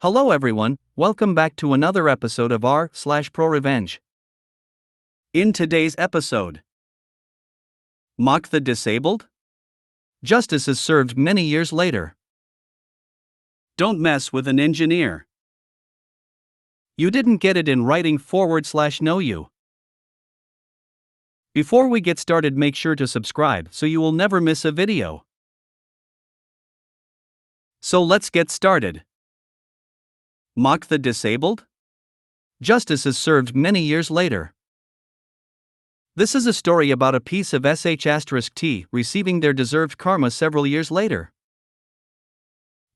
Hello everyone, welcome back to another episode of r/ProRevenge. In today's episode, Mock the Disabled? Justice is served many years later. Don't mess with an engineer. You didn't get it in writing /know you. Before we get started, make sure to subscribe so you will never miss a video. So let's get started. Mock the Disabled? Justice is served many years later. This is a story about a piece of sh*t receiving their deserved karma several years later.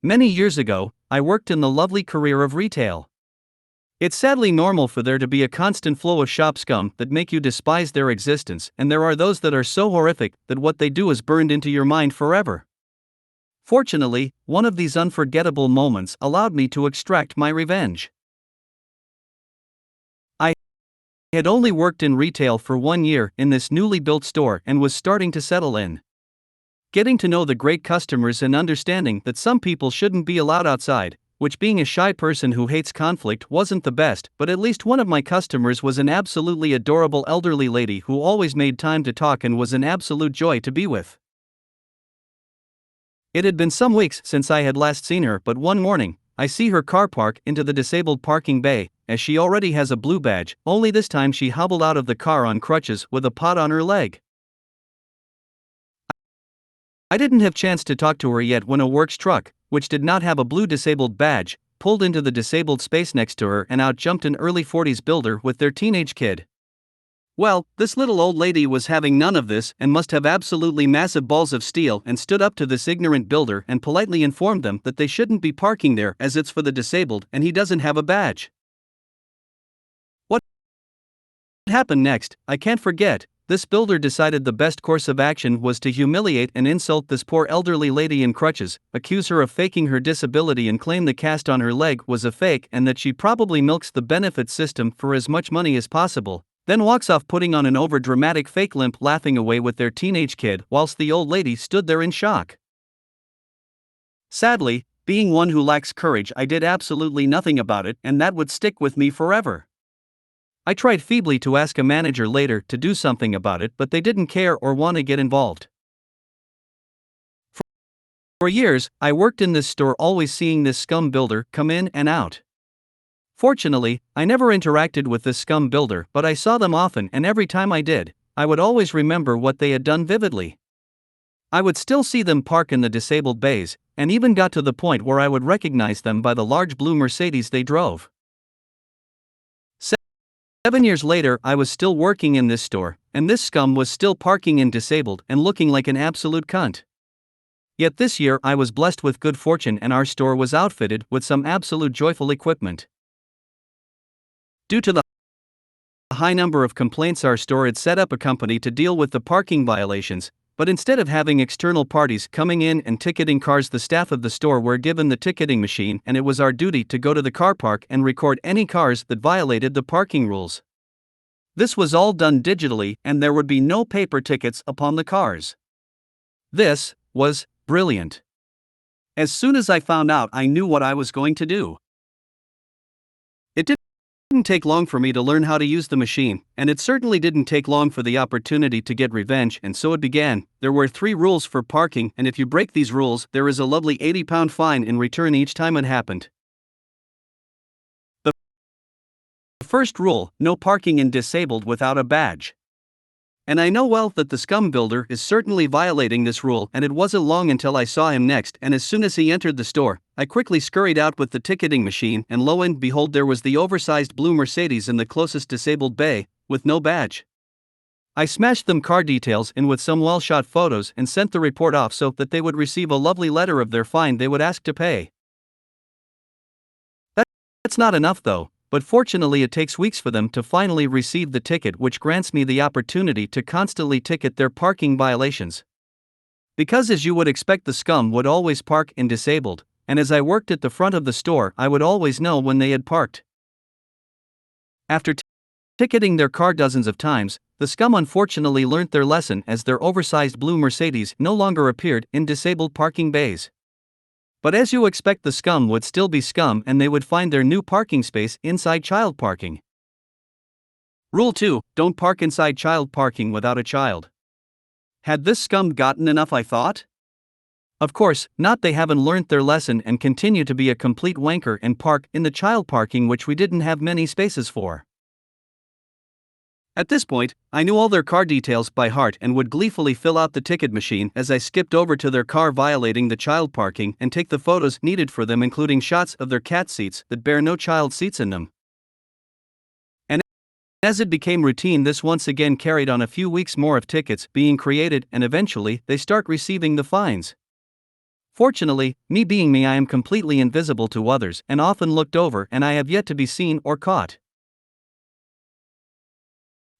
Many years ago, I worked in the lovely career of retail. It's sadly normal for there to be a constant flow of shop scum that make you despise their existence, and there are those that are so horrific that what they do is burned into your mind forever. Fortunately, one of these unforgettable moments allowed me to extract my revenge. I had only worked in retail for 1 year in this newly built store and was starting to settle in. Getting to know the great customers and understanding that some people shouldn't be allowed outside, which being a shy person who hates conflict wasn't the best, but at least one of my customers was an absolutely adorable elderly lady who always made time to talk and was an absolute joy to be with. It had been some weeks since I had last seen her, but one morning, I see her car park into the disabled parking bay, as she already has a blue badge, only this time she hobbled out of the car on crutches with a pot on her leg. I didn't have chance to talk to her yet when a works truck, which did not have a blue disabled badge, pulled into the disabled space next to her and out jumped an early 40s builder with their teenage kid. Well, this little old lady was having none of this and must have absolutely massive balls of steel and stood up to this ignorant builder and politely informed them that they shouldn't be parking there as it's for the disabled and he doesn't have a badge. What happened next, I can't forget. This builder decided the best course of action was to humiliate and insult this poor elderly lady in crutches, accuse her of faking her disability and claim the cast on her leg was a fake and that she probably milks the benefit system for as much money as possible. Then walks off putting on an over-dramatic fake limp, laughing away with their teenage kid whilst the old lady stood there in shock. Sadly, being one who lacks courage, I did absolutely nothing about it, and that would stick with me forever. I tried feebly to ask a manager later to do something about it, but they didn't care or want to get involved. For years, I worked in this store, always seeing this scum builder come in and out. Fortunately, I never interacted with this scum builder, but I saw them often, and every time I did, I would always remember what they had done vividly. I would still see them park in the disabled bays, and even got to the point where I would recognize them by the large blue Mercedes they drove. 7 years later, I was still working in this store, and this scum was still parking in disabled and looking like an absolute cunt. Yet this year I was blessed with good fortune and our store was outfitted with some absolute joyful equipment. Due to the high number of complaints, our store had set up a company to deal with the parking violations, but instead of having external parties coming in and ticketing cars, the staff of the store were given the ticketing machine, and it was our duty to go to the car park and record any cars that violated the parking rules. This was all done digitally, and there would be no paper tickets upon the cars. This was brilliant. As soon as I found out, I knew what I was going to do. It didn't take long for me to learn how to use the machine, and it certainly didn't take long for the opportunity to get revenge, and so it began. There were 3 rules for parking, and if you break these rules, there is a lovely £80 fine in return each time it happened. The first rule: no parking in disabled without a badge. And I know well that the scum builder is certainly violating this rule, and it wasn't long until I saw him next, and as soon as he entered the store, I quickly scurried out with the ticketing machine, and lo and behold, there was the oversized blue Mercedes in the closest disabled bay, with no badge. I smashed them car details in with some well-shot photos and sent the report off so that they would receive a lovely letter of their fine they would ask to pay. That's not enough though. But fortunately it takes weeks for them to finally receive the ticket, which grants me the opportunity to constantly ticket their parking violations. Because as you would expect, the scum would always park in disabled, and as I worked at the front of the store, I would always know when they had parked. After ticketing their car dozens of times, the scum unfortunately learnt their lesson, as their oversized blue Mercedes no longer appeared in disabled parking bays. But as you expect, the scum would still be scum and they would find their new parking space inside child parking. Rule 2: don't park inside child parking without a child. Had this scum gotten enough, I thought? Of course, not. They haven't learnt their lesson and continue to be a complete wanker and park in the child parking, which we didn't have many spaces for. At this point, I knew all their car details by heart and would gleefully fill out the ticket machine as I skipped over to their car violating the child parking and take the photos needed for them, including shots of their cat seats that bear no child seats in them. And as it became routine, this once again carried on a few weeks more of tickets being created, and eventually they start receiving the fines. Fortunately, me being me, I am completely invisible to others and often looked over, and I have yet to be seen or caught.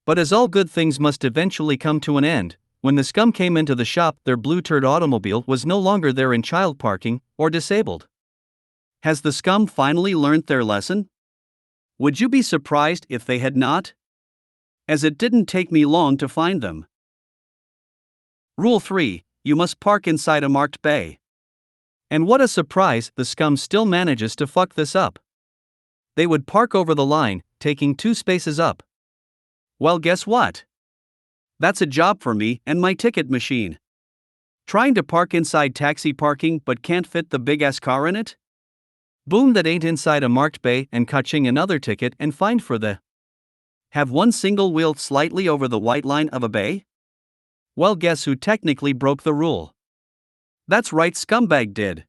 But as all good things must eventually come to an end, when the scum came into the shop, their blue turd automobile was no longer there in child parking or disabled. Has the scum finally learned their lesson? Would you be surprised if they had not? As it didn't take me long to find them. Rule 3: you must park inside a marked bay. And what a surprise, the scum still manages to fuck this up. They would park over the line, taking 2 spaces up. Well, guess what? That's a job for me and my ticket machine. Trying to park inside taxi parking but can't fit the big-ass car in it? Boom, that ain't inside a marked bay, and catching another ticket and fined for the have one single wheel slightly over the white line of a bay? Well, guess who technically broke the rule? That's right, scumbag did.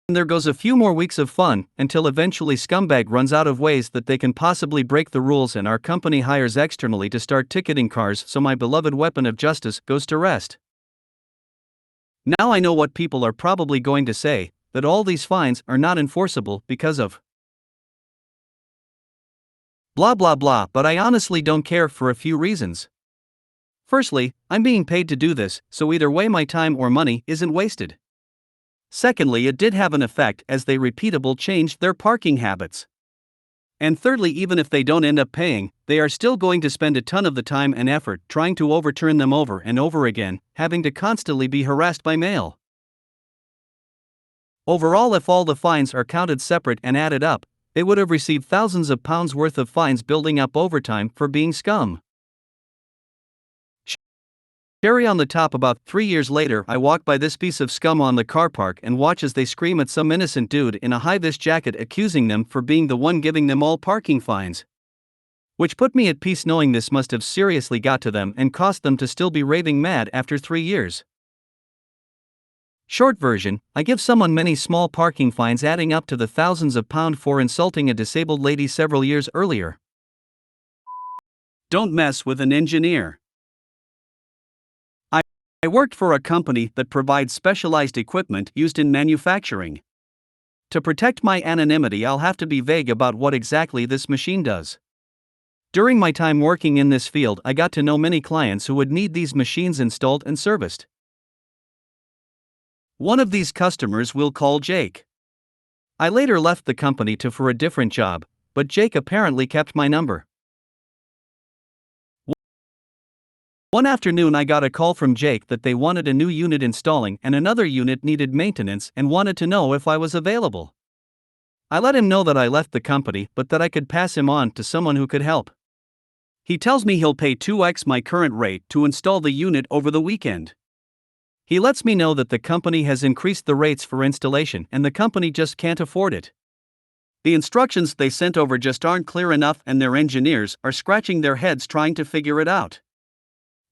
And there goes a few more weeks of fun, until eventually scumbag runs out of ways that they can possibly break the rules and our company hires externally to start ticketing cars, so my beloved weapon of justice goes to rest. Now I know what people are probably going to say, that all these fines are not enforceable because of blah blah blah, but I honestly don't care for a few reasons. Firstly, I'm being paid to do this, so either way my time or money isn't wasted. Secondly, it did have an effect as they repeatable changed their parking habits. And thirdly, even if they don't end up paying, they are still going to spend a ton of the time and effort trying to overturn them over and over again, having to constantly be harassed by mail. Overall, if all the fines are counted separate and added up, they would have received thousands of pounds worth of fines, building up over time for being scum. Cherry on the top, about 3 years later, I walk by this piece of scum on the car park and watch as they scream at some innocent dude in a high-vis jacket, accusing them for being the one giving them all parking fines. Which put me at peace, knowing this must have seriously got to them and cost them to still be raving mad after 3 years. Short version: I give someone many small parking fines adding up to the thousands of pounds for insulting a disabled lady several years earlier. Don't mess with an engineer. I worked for a company that provides specialized equipment used in manufacturing. To protect my anonymity, I'll have to be vague about what exactly this machine does. During my time working in this field, I got to know many clients who would need these machines installed and serviced. One of these customers we'll call Jake. I later left the company for a different job, but Jake apparently kept my number. One afternoon I got a call from Jake that they wanted a new unit installing and another unit needed maintenance and wanted to know if I was available. I let him know that I left the company but that I could pass him on to someone who could help. He tells me he'll pay 2x my current rate to install the unit over the weekend. He lets me know that the company has increased the rates for installation and the company just can't afford it. The instructions they sent over just aren't clear enough and their engineers are scratching their heads trying to figure it out.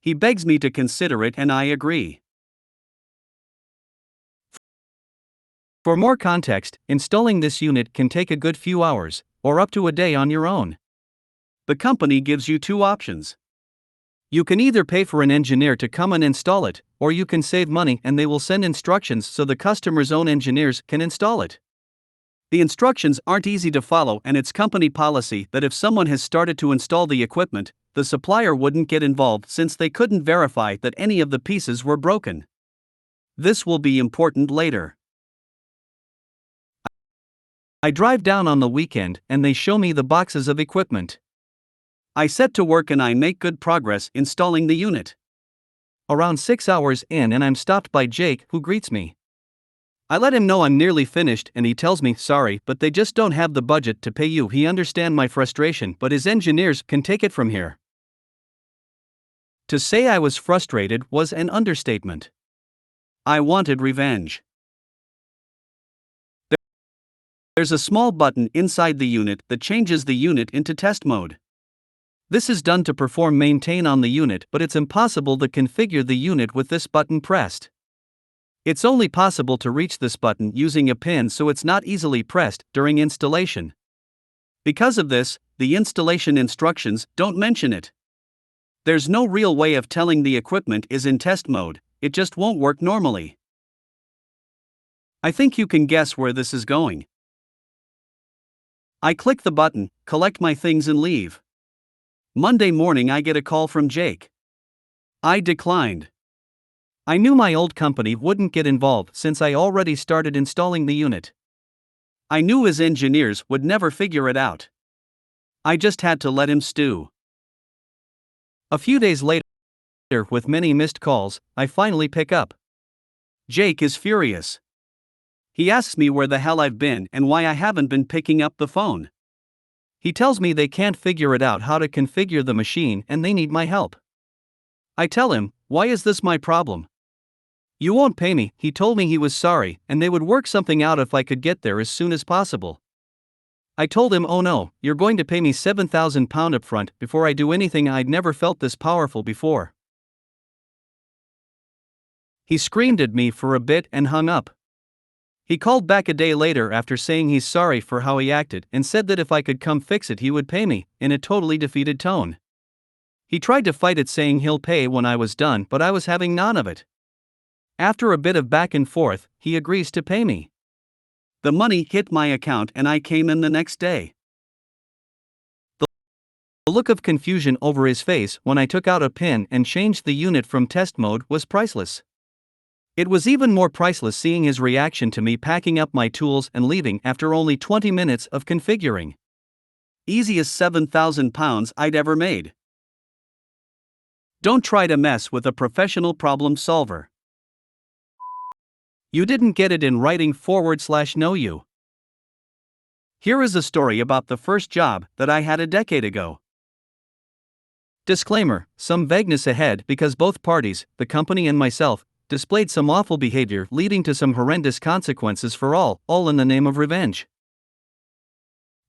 He begs me to consider it and I agree. For more context, installing this unit can take a good few hours, or up to a day on your own. The company gives you 2 options. You can either pay for an engineer to come and install it, or you can save money and they will send instructions so the customer's own engineers can install it. The instructions aren't easy to follow and it's company policy that if someone has started to install the equipment, the supplier wouldn't get involved since they couldn't verify that any of the pieces were broken. This will be important later. I drive down on the weekend and they show me the boxes of equipment. I set to work and I make good progress installing the unit. Around 6 hours in and I'm stopped by Jake, who greets me. I let him know I'm nearly finished and he tells me, sorry, but they just don't have the budget to pay you. He understands my frustration, but his engineers can take it from here. To say I was frustrated was an understatement. I wanted revenge. There's a small button inside the unit that changes the unit into test mode. This is done to perform maintain on the unit, but it's impossible to configure the unit with this button pressed. It's only possible to reach this button using a pin, so it's not easily pressed during installation. Because of this, the installation instructions don't mention it. There's no real way of telling the equipment is in test mode, it just won't work normally. I think you can guess where this is going. I click the button, collect my things and leave. Monday morning I get a call from Jake. I declined. I knew my old company wouldn't get involved since I already started installing the unit. I knew his engineers would never figure it out. I just had to let him stew. A few days later, with many missed calls, I finally pick up. Jake is furious. He asks me where the hell I've been and why I haven't been picking up the phone. He tells me they can't figure it out how to configure the machine and they need my help. I tell him, why is this my problem? You won't pay me. He told me he was sorry and they would work something out if I could get there as soon as possible. I told him, oh no, you're going to pay me £7,000 upfront before I do anything. I'd never felt this powerful before. He screamed at me for a bit and hung up. He called back a day later after saying he's sorry for how he acted and said that if I could come fix it he would pay me, in a totally defeated tone. He tried to fight it saying he'll pay when I was done, but I was having none of it. After a bit of back and forth, he agrees to pay me. The money hit my account and I came in the next day. The look of confusion over his face when I took out a pin and changed the unit from test mode was priceless. It was even more priceless seeing his reaction to me packing up my tools and leaving after only 20 minutes of configuring. Easiest £7,000 I'd ever made. Don't try to mess with a professional problem solver. You didn't get it in writing /know you. Here is a story about the first job that I had a decade ago. Disclaimer, some vagueness ahead because both parties, the company and myself, displayed some awful behavior leading to some horrendous consequences for all in the name of revenge.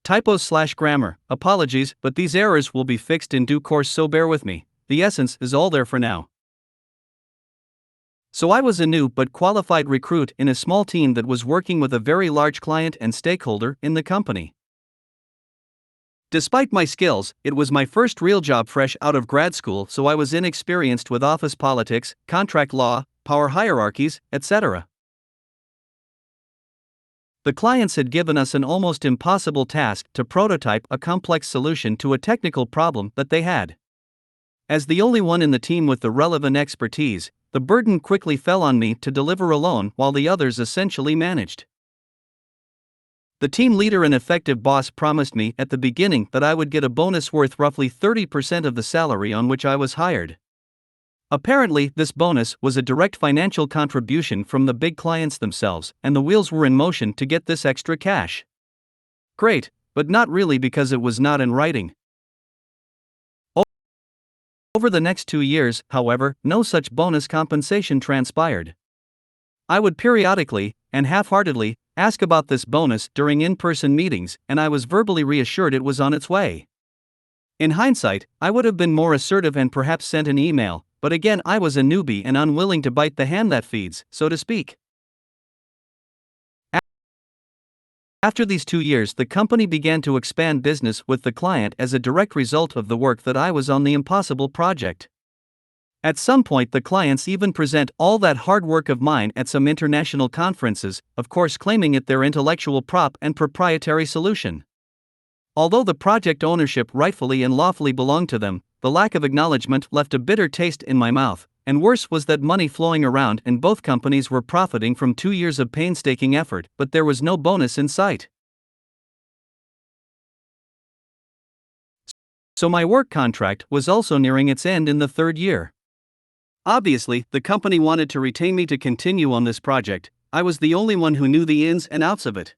Typos/grammar, apologies, but these errors will be fixed in due course, so bear with me. The essence is all there for now. So I was a new but qualified recruit in a small team that was working with a very large client and stakeholder in the company. Despite my skills, it was my first real job fresh out of grad school, so I was inexperienced with office politics, contract law, power hierarchies, etc. The clients had given us an almost impossible task to prototype a complex solution to a technical problem that they had. As the only one in the team with the relevant expertise, the burden quickly fell on me to deliver alone while the others essentially managed. The team leader and effective boss promised me at the beginning that I would get a bonus worth roughly 30% of the salary on which I was hired. Apparently, this bonus was a direct financial contribution from the big clients themselves, and the wheels were in motion to get this extra cash. Great, but not really because it was not in writing. Over the next 2 years, however, no such bonus compensation transpired. I would periodically, and half-heartedly, ask about this bonus during in-person meetings, and I was verbally reassured it was on its way. In hindsight, I would have been more assertive and perhaps sent an email, but again I was a newbie and unwilling to bite the hand that feeds, so to speak. After these 2 years, the company began to expand business with the client as a direct result of the work that I was on the impossible project. At some point, the clients even present all that hard work of mine at some international conferences, of course claiming it their intellectual prop and proprietary solution. Although the project ownership rightfully and lawfully belonged to them, the lack of acknowledgement left a bitter taste in my mouth, and worse was that money flowing around and both companies were profiting from 2 years of painstaking effort, but there was no bonus in sight. So my work contract was also nearing its end in the 3rd year. Obviously, the company wanted to retain me to continue on this project, I was the only one who knew the ins and outs of it.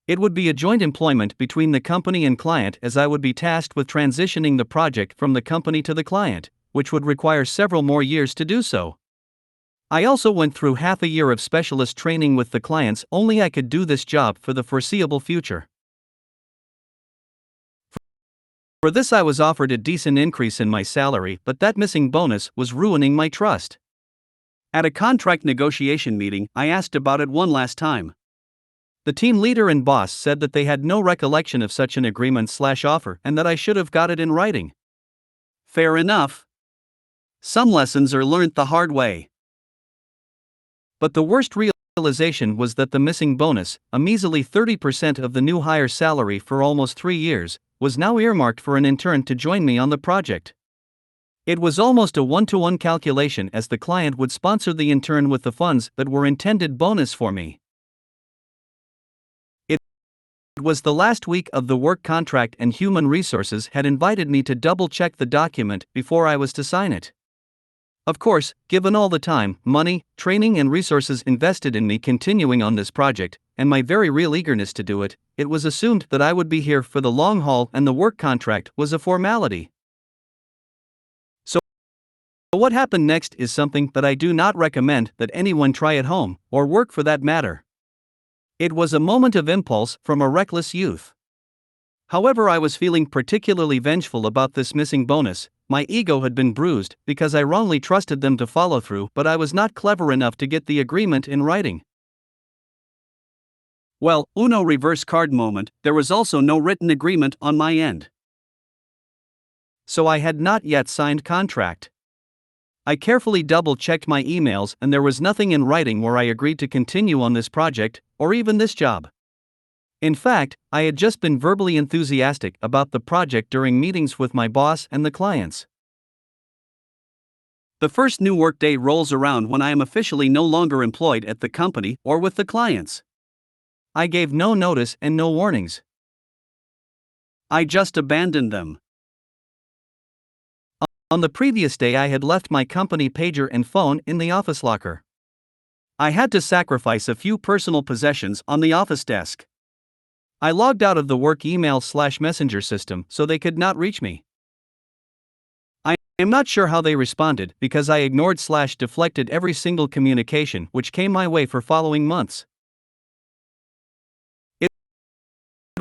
It would be a joint employment between the company and client, as I would be tasked with transitioning the project from the company to the client, which would require several more years to do so. I also went through half a year of specialist training with the clients. Only I could do this job for the foreseeable future. For this I was offered a decent increase in my salary, but that missing bonus was ruining my trust. At a contract negotiation meeting, I asked about it one last time. The team leader and boss said that they had no recollection of such an agreement/offer and that I should have got it in writing. Fair enough. Some lessons are learnt the hard way. But the worst realization was that the missing bonus, a measly 30% of the new hire salary for almost 3 years, was now earmarked for an intern to join me on the project. It was almost a one-to-one calculation, as the client would sponsor the intern with the funds that were intended bonus for me. It was the last week of the work contract, and Human Resources had invited me to double-check the document before I was to sign it. Of course, given all the time, money, training and resources invested in me continuing on this project, and my very real eagerness to do it, it was assumed that I would be here for the long haul and the work contract was a formality. So what happened next is something that I do not recommend that anyone try at home, or work for that matter. It was a moment of impulse from a reckless youth. However, I was feeling particularly vengeful about this missing bonus. My ego had been bruised because I wrongly trusted them to follow through, but I was not clever enough to get the agreement in writing. Well, Uno reverse card moment, there was also no written agreement on my end. So I had not yet signed contract. I carefully double-checked my emails, and there was nothing in writing where I agreed to continue on this project, or even this job. In fact, I had just been verbally enthusiastic about the project during meetings with my boss and the clients. The first new workday rolls around when I am officially no longer employed at the company or with the clients. I gave no notice and no warnings. I just abandoned them. On the previous day, I had left my company pager and phone in the office locker. I had to sacrifice a few personal possessions on the office desk. I logged out of the work email/messenger system so they could not reach me. I am not sure how they responded, because I ignored/deflected every single communication which came my way for following months. It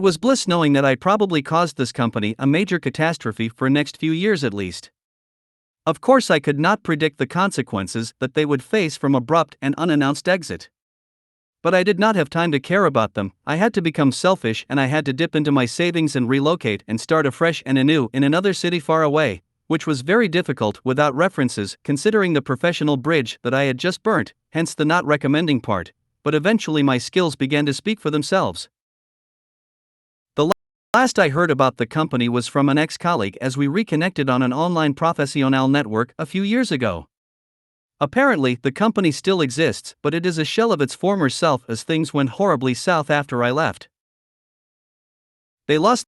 was bliss knowing that I probably caused this company a major catastrophe for next few years at least. Of course, I could not predict the consequences that they would face from abrupt and unannounced exit. But I did not have time to care about them. I had to become selfish, and I had to dip into my savings and relocate and start afresh and anew in another city far away, which was very difficult without references, considering the professional bridge that I had just burnt, hence the not recommending part, but eventually my skills began to speak for themselves. The last I heard about the company was from an ex-colleague as we reconnected on an online professional network a few years ago. Apparently, the company still exists, but it is a shell of its former self, as things went horribly south after I left. They lost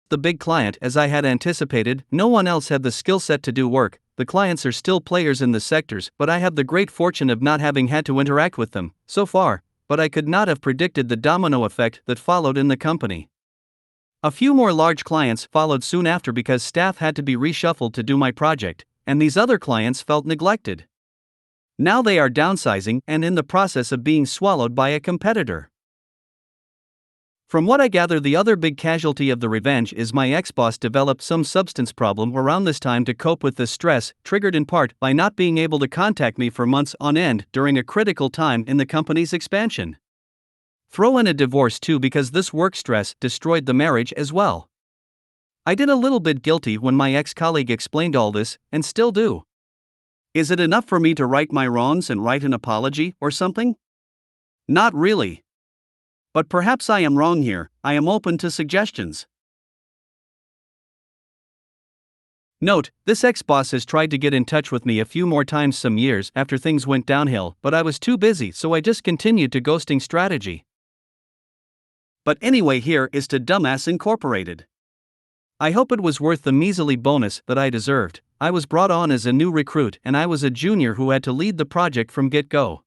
the big client as I had anticipated. No one else had the skill set to do work. The clients are still players in the sectors, but I have the great fortune of not having had to interact with them so far, but I could not have predicted the domino effect that followed in the company. A few more large clients followed soon after because staff had to be reshuffled to do my project, and these other clients felt neglected. Now they are downsizing and in the process of being swallowed by a competitor. From what I gather, the other big casualty of the revenge is my ex-boss developed some substance problem around this time to cope with the stress, triggered in part by not being able to contact me for months on end during a critical time in the company's expansion. Throw in a divorce too, because this work stress destroyed the marriage as well. I did a little bit guilty when my ex-colleague explained all this, and still do. Is it enough for me to right my wrongs and write an apology or something? Not really. But perhaps I am wrong here. I am open to suggestions. Note, this ex-boss has tried to get in touch with me a few more times some years after things went downhill, but I was too busy, so I just continued to ghosting strategy. But anyway, here is to Dumbass Incorporated. I hope it was worth the measly bonus that I deserved. I was brought on as a new recruit, and I was a junior who had to lead the project from get-go.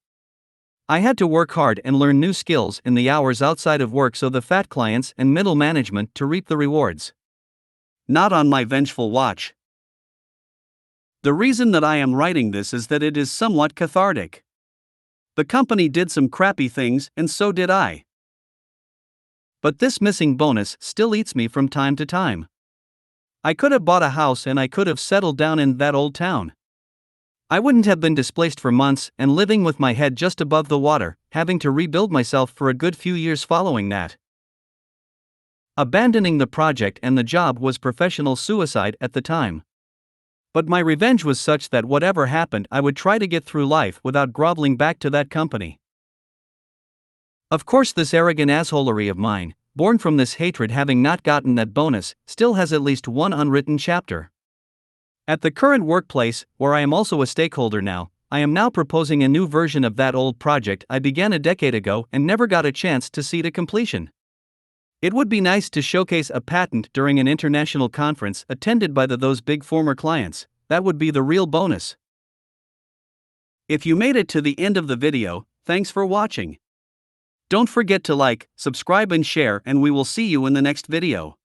I had to work hard and learn new skills in the hours outside of work so the fat clients and middle management to reap the rewards. Not on my vengeful watch. The reason that I am writing this is that it is somewhat cathartic. The company did some crappy things, and so did I. But this missing bonus still eats me from time to time. I could have bought a house and I could have settled down in that old town. I wouldn't have been displaced for months and living with my head just above the water, having to rebuild myself for a good few years following that. Abandoning the project and the job was professional suicide at the time. But my revenge was such that whatever happened, I would try to get through life without groveling back to that company. Of course, this arrogant assholery of mine, born from this hatred having not gotten that bonus, still has at least one unwritten chapter. At the current workplace, where I am also a stakeholder now, I am now proposing a new version of that old project I began a decade ago and never got a chance to see to completion. It would be nice to showcase a patent during an international conference attended by those big former clients. That would be the real bonus. If you made it to the end of the video, thanks for watching. Don't forget to like, subscribe and share, and we will see you in the next video.